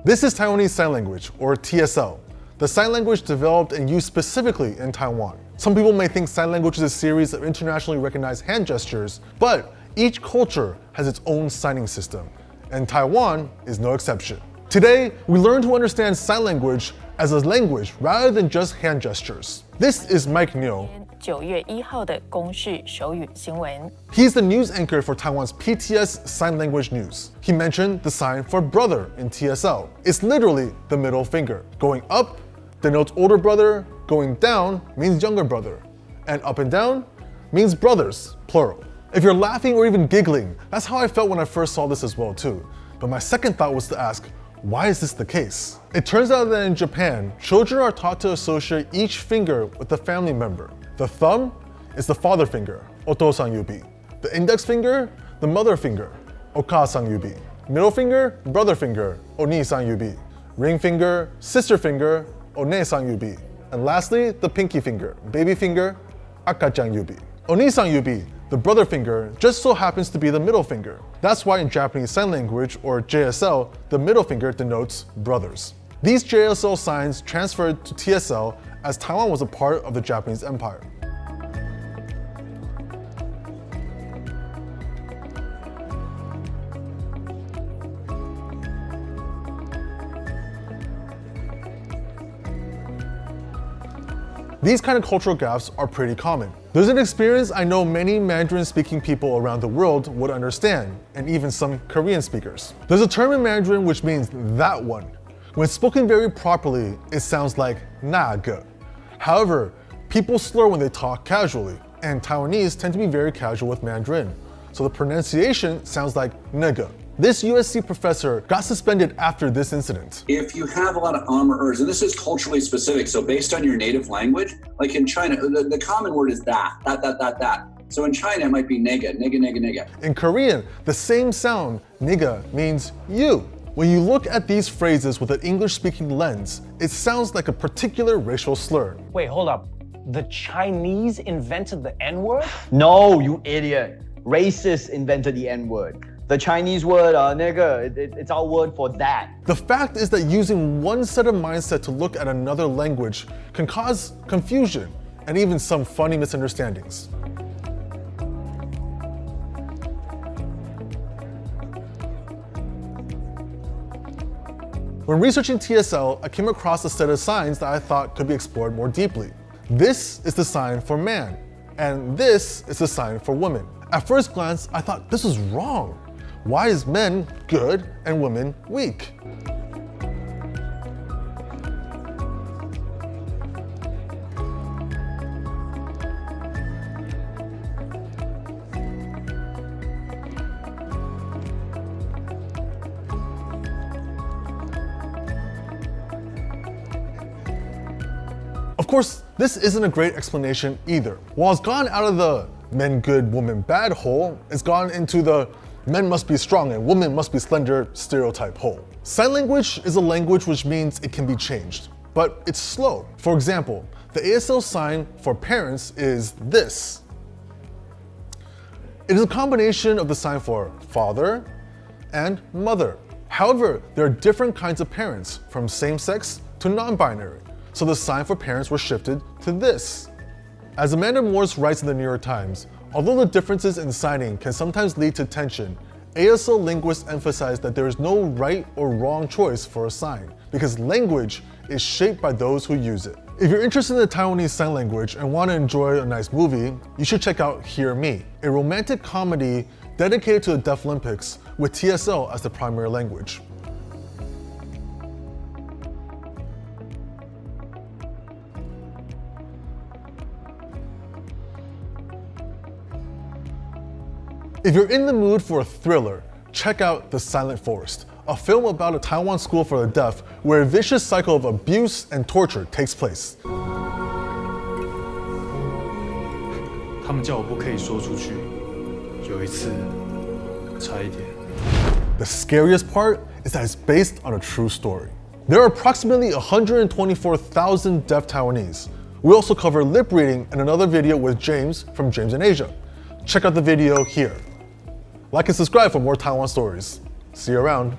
This is Taiwanese Sign Language, or TSL, the sign language developed and used specifically in Taiwan. Some people may think sign language is a series of internationally recognized hand gestures, but each culture has its own signing system, and Taiwan is no exception. Today, we learn to understand sign language as a language rather than just hand gestures. This is Mike Neo. 9月1号的公视手语新闻。 He's the news anchor for Taiwan's PTS Sign Language News. He mentioned the sign for brother in TSL. It's literally the middle finger. Going up denotes older brother, going down means younger brother, and up and down means brothers, plural. If you're laughing or even giggling, that's how I felt when I first saw this as well too. But my second thought was to ask, why is this the case? It turns out that in Japan, children are taught to associate each finger with a family member. The thumb is the father finger, otosan yubi. The index finger, the mother finger, okasan yubi. Middle finger, brother finger, onisan yubi. Ring finger, sister finger, onesan yubi. And lastly, the pinky finger, baby finger, akachan yubi. Onisan yubi, the brother finger, just so happens to be the middle finger. That's why in Japanese Sign Language, or JSL, the middle finger denotes brothers. These JSL signs transferred to TSL as Taiwan was a part of the Japanese Empire. These kind of cultural gaps are pretty common. There's an experience I know many Mandarin-speaking people around the world would understand, and even some Korean speakers. There's a term in Mandarin which means that one. When spoken very properly, it sounds like 那个. However, people slur when they talk casually, and Taiwanese tend to be very casual with Mandarin, so the pronunciation sounds like 那个. This USC professor got suspended after this incident. If you have a lot of or ers, and this is culturally specific, so based on your native language, like in China, the common word is that. So in China, it might be nega. In Korean, the same sound, niga, means you. When you look at these phrases with an English-speaking lens, it sounds like a particular racial slur. Wait, hold up. The Chinese invented the N-word? No, you idiot. Racists invented the N-word. The Chinese word, nigger, it's our word for that. The fact is that using one set of mindset to look at another language can cause confusion and even some funny misunderstandings. When researching TSL, I came across a set of signs that I thought could be explored more deeply. This is the sign for man, and this is the sign for woman. At first glance, I thought this was wrong. Why is men good and women weak? Of course, this isn't a great explanation either. While it's gone out of the men good, women bad hole, it's gone into the men must be strong and women must be slender stereotype hole. Sign language is a language which means it can be changed, but it's slow. For example, the ASL sign for parents is this. It is a combination of the sign for father and mother. However, there are different kinds of parents, from same-sex to non-binary, so the sign for parents was shifted to this. As Amanda Morse writes in the New York Times, although the differences in signing can sometimes lead to tension, ASL linguists emphasize that there is no right or wrong choice for a sign, because language is shaped by those who use it. If you're interested in the Taiwanese Sign Language and want to enjoy a nice movie, you should check out Hear Me, a romantic comedy dedicated to the Deaf Olympics with TSL as the primary language. If you're in the mood for a thriller, check out The Silent Forest, a film about a Taiwan school for the deaf where a vicious cycle of abuse and torture takes place. 他们叫我不可以说出去，有一次，差一点。 The scariest part is that it's based on a true story. There are approximately 124,000 deaf Taiwanese. We also cover lip reading in another video with James from James in Asia. Check out the video here. Like and subscribe for more Taiwan stories. See you around.